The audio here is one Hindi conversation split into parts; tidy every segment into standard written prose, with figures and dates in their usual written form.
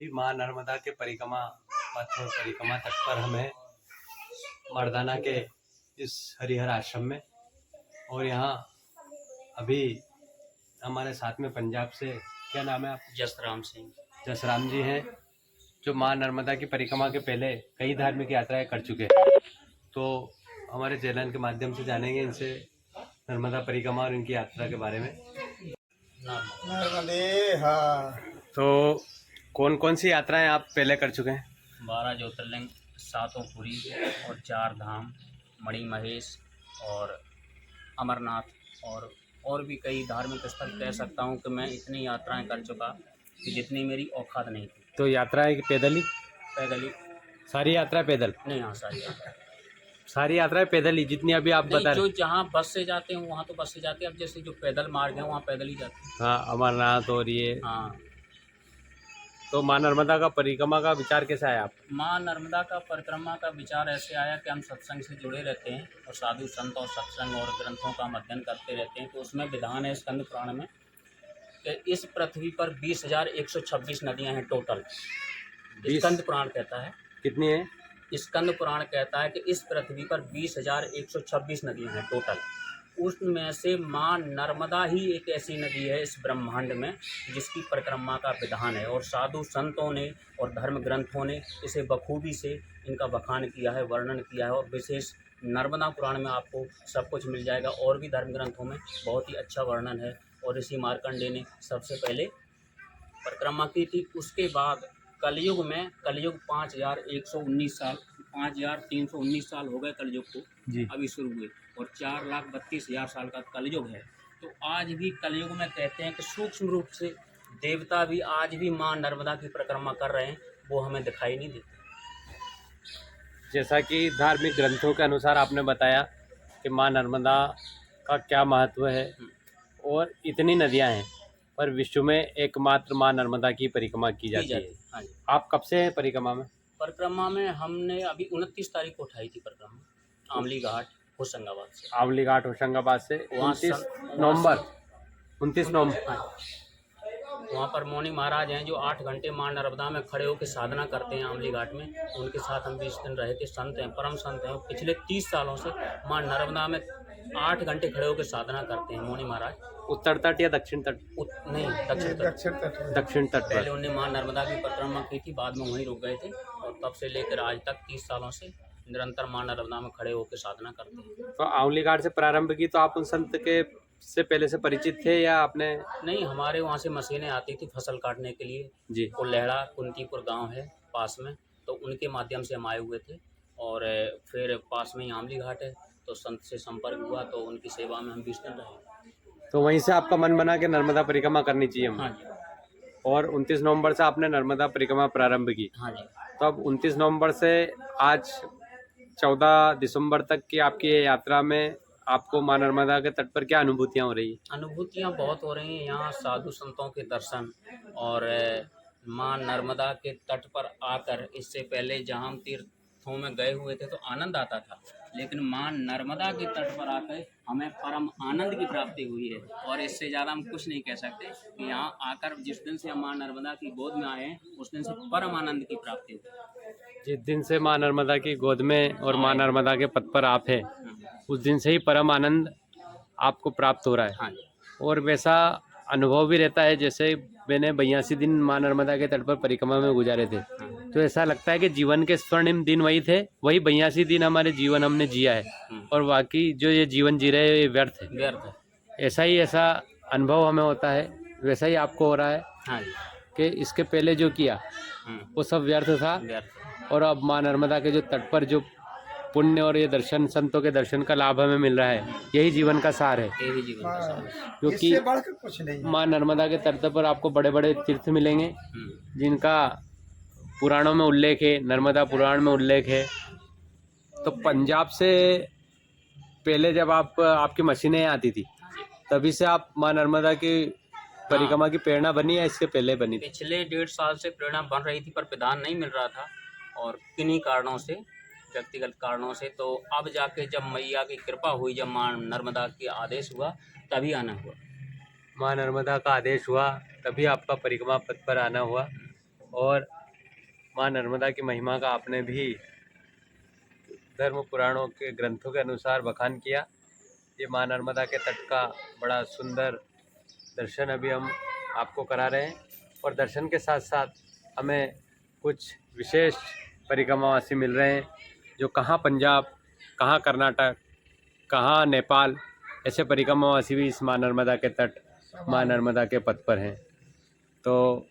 माँ नर्मदा के परिक्रमा पथ और परिक्रमा तट पर हमें मर्दाना के इस हरिहर आश्रम में, और यहाँ अभी हमारे साथ में पंजाब से, क्या नाम है आप? जसराम सिंह। जसराम जी हैं, जो माँ नर्मदा की परिक्रमा के पहले कई धार्मिक यात्राएं कर चुके हैं। तो हमारे चैनल के माध्यम से जानेंगे इनसे नर्मदा परिक्रमा और इनकी यात्रा के बारे में। नर्मदे। हाँ, तो कौन कौन सी यात्राएं आप पहले कर चुके हैं? 12 ज्योतिर्लिंग, 7 पुरी और 4 धाम, मणि महेश और अमरनाथ और भी कई धार्मिक स्थल। कह सकता हूँ कि मैं इतनी यात्राएं कर चुका कि जितनी मेरी औकात नहीं थी। तो यात्राएं पैदल ही? पैदल ही। सारी यात्रा पैदल? नहीं, हाँ, सारी यात्राएं पैदल ही जितनी अभी आप बता जो रहे? जहाँ बस से जाते हैं वहाँ तो बस से जाते हैं। अब जैसे जो पैदल मार्ग है वहाँ पैदल ही जाते हैं। हाँ, अमरनाथ और ये। हाँ। तो माँ नर्मदा का परिक्रमा का विचार कैसा है आप? माँ नर्मदा का परिक्रमा का विचार ऐसे आया कि हम सत्संग से जुड़े रहते हैं और साधु संत और सत्संग और ग्रंथों का अध्ययन करते रहते हैं। तो उसमें विधान है स्कंद पुराण में कि इस पृथ्वी पर 20,126 नदियां हैं टोटल। स्कंद पुराण कहता है। कितनी है? स्कंद पुराण कहता है कि इस पृथ्वी पर 20,126 नदियां हैं टोटल। उसमें से माँ नर्मदा ही एक ऐसी नदी है इस ब्रह्मांड में जिसकी परिक्रमा का विधान है, और साधु संतों ने और धर्म ग्रंथों ने इसे बखूबी से इनका बखान किया है, वर्णन किया है। और विशेष नर्मदा पुराण में आपको सब कुछ मिल जाएगा, और भी धर्म ग्रंथों में बहुत ही अच्छा वर्णन है। और ऋषि मार्कंडेय ने सबसे पहले परिक्रमा की थी। उसके बाद कलयुग में, कलयुग 5,119 साल, 5,319 साल हो गए कलयुग को जी। अभी शुरू हुए, और 4,32,000 साल का कलयुग है। तो आज भी कलयुग में कहते हैं कि सूक्ष्म रूप से देवता भी आज भी माँ नर्मदा की परिक्रमा कर रहे हैं, वो हमें दिखाई नहीं देते। जैसा कि धार्मिक ग्रंथों के अनुसार आपने बताया कि माँ नर्मदा का क्या महत्व है, और इतनी नदियां हैं पर विश्व में एकमात्र माँ नर्मदा की परिक्रमा की जाती है। हाँ जी। आप कब से हैं परिक्रमा में? परिक्रमा में हमने अभी 29 तारीख को उठाई थी परिक्रमा, आमली घाट होशंगाबाद से। आवली घाट होशंगाबाद से 29 नवंबर। 29 नवंबर। हाँ, वहाँ पर मौनी महाराज हैं जो 8 घंटे माँ नर्मदा में खड़े होकर साधना करते हैं आमली घाट में। उनके साथ हम 20 दिन रहे थे। संत हैं, परम संत हैं। पिछले 30 सालों से माँ नर्मदा में 8 घंटे खड़े होकर साधना करते हैं मौनी महाराज। उत्तर तट या दक्षिण तट? नहीं, दक्षिण तट। दक्षिण तट पर। पहले उन्होंने माँ नर्मदा की परिक्रमा की थी, बाद में वहीं रुक गए थे, और तब से लेकर आज तक 30 सालों से निरंतर माँ नर्मदा में खड़े होकर साधना करते हैं। तो आंवली घाट से प्रारंभ की, तो आप उन संत के से पहले से परिचित थे या आपने? नहीं, हमारे वहाँ से मशीनें आती थी फसल काटने के लिए जी। कुल्लहड़ा कुंतीपुर गांव है पास में, तो उनके माध्यम से हम आए हुए थे। और फिर पास में ही आमली घाट है, तो संत से संपर्क हुआ तो उनकी सेवा में हम 20 दिन रहे। तो वहीं से आपका मन बना कि नर्मदा परिक्रमा करनी चाहिए हमें। हाँ जी। और 29 नवंबर से आपने नर्मदा परिक्रमा प्रारंभ की। हाँ जी। तो अब 29 नवंबर से आज 14 दिसंबर तक की आपकी ये यात्रा में आपको माँ नर्मदा के तट पर क्या अनुभूतियाँ हो रही है? अनुभूतियाँ बहुत हो रही हैं। यहाँ साधु संतों के दर्शन, और माँ नर्मदा के तट पर आकर, इससे पहले जहाँ हम तीर्थों में गए हुए थे तो आनंद आता था, लेकिन माँ नर्मदा के तट पर आकर हमें परम आनंद की प्राप्ति हुई है। और इससे ज़्यादा हम कुछ नहीं कह सकते कि यहाँ आकर जिस दिन से हम माँ नर्मदा की गोद में आए हैं उस दिन से परम आनंद की प्राप्ति हुई। जिस दिन से माँ नर्मदा की गोद में और माँ नर्मदा के पद पर आप हैं, उस दिन से ही परम आनंद आपको प्राप्त हो रहा है। हाँ जी। और वैसा अनुभव भी रहता है जैसे मैंने 82 दिन माँ नर्मदा के तट पर परिक्रमा में गुजारे थे, तो ऐसा लगता है कि जीवन के स्वर्णिम दिन वही थे, वही 82 दिन हमारे जीवन हमने जिया है, और बाकी जो ये जीवन जी रहे हैं ये व्यर्थ है। ऐसा अनुभव हमें होता है, वैसा ही आपको हो रहा है। हाँ जी। कि इसके पहले जो किया वो सब व्यर्थ था, और अब माँ नर्मदा के जो तट पर जो पुण्य और ये दर्शन, संतों के दर्शन का लाभ हमें मिल रहा है, यही जीवन का सार है। यही जीवन का सार है, क्योंकि इससे बढ़कर कुछ नहीं। माँ नर्मदा के तट पर आपको बड़े बड़े तीर्थ मिलेंगे जिनका पुराणों में उल्लेख है, नर्मदा पुराण में उल्लेख है। तो पंजाब से पहले जब आपकी मशीनें आती थी तभी से आप माँ नर्मदा की परिक्रमा की प्रेरणा बनी है, इसके पहले बनी थी? पिछले 1.5 साल से प्रेरणा बन रही थी, पर प्रदान नहीं मिल रहा था, और किन्हीं कारणों से, व्यक्तिगत कारणों से। तो अब जाके जब मैया की कृपा हुई, जब माँ नर्मदा की आदेश हुआ, तभी आना हुआ। माँ नर्मदा का आदेश हुआ तभी आपका परिक्रमा पथ पर आना हुआ। और माँ नर्मदा की महिमा का आपने भी धर्म पुराणों के ग्रंथों के अनुसार बखान किया। ये माँ नर्मदा के तट का बड़ा सुंदर दर्शन अभी हम आपको करा रहे हैं, और दर्शन के साथ साथ हमें कुछ विशेष परिक्रमावासी मिल रहे हैं जो कहाँ पंजाब, कहाँ कर्नाटक, कहाँ नेपाल, ऐसे परिक्रमावासी भी इस माँ नर्मदा के तट, माँ नर्मदा के पथ पर हैं। तो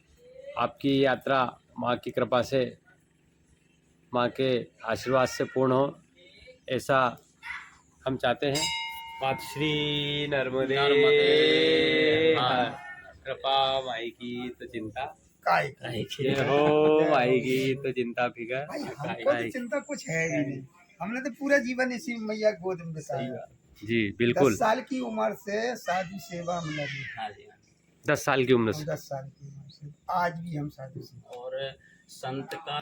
आपकी यात्रा माँ की कृपा से, माँ के आशीर्वाद से पूर्ण हो, ऐसा हम चाहते हैं। मात श्री नर्मदे हर, कृपा माई की तो चिंता काय जय हो, माई की तो चिंता फिकर भाई, हमको तो चिंता कुछ है ही नहीं। हमने तो पूरा जीवन इसी मैया की गोद में बिताया। जी बिल्कुल। 10 साल की उम्र से साधु सेवा में लगे। हाँ जी, हाँ जी। 10 साल की उम्र से 10 साल की उम्र से आज भी हम साधु सेवा। और संत का